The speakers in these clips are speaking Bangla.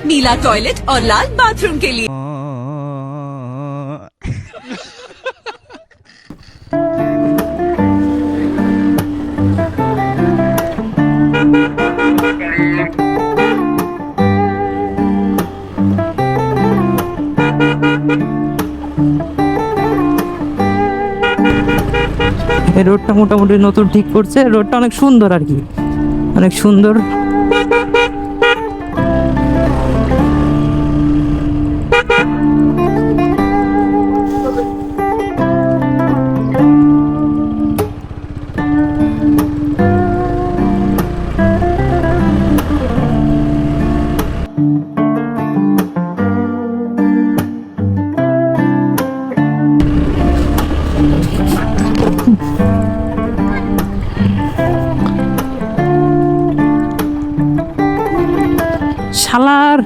नीला टॉयलेट और लाल बाथरूम के लिए এই রোডটা মোটামুটি নতুন ঠিক করছে, রোডটা অনেক সুন্দর আর কি, অনেক সুন্দর। শালার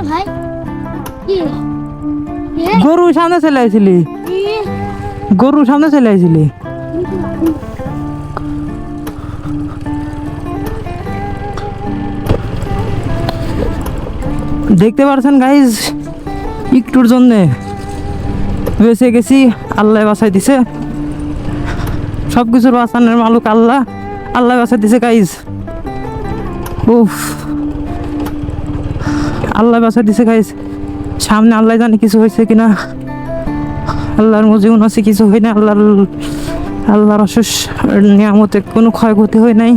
ভাই গরু সামনে চলে আইছিলি, গরু সামনে চলে আইছিলি। দেখতে পারছেন গাইজ, একটুর জন্যে বেঁচে গেছি, আল্লাহ বাঁচাই দিছে। সবকিছুর বাঁচানোর মালুক আল্লাহ, আল্লাহ বাঁচাই দিছে গাইজ। উফ, আল্লাহ বাঁচাই দিছে গাইজ। সামনে আল্লাহ জানে কিছু হয়েছে কিনা, আল্লাহর মজিউন আছে কিছু হয় না, আল্লাহর অশেষ নিয়ামতে কোনো ক্ষয়ক্ষতি হয় নাই।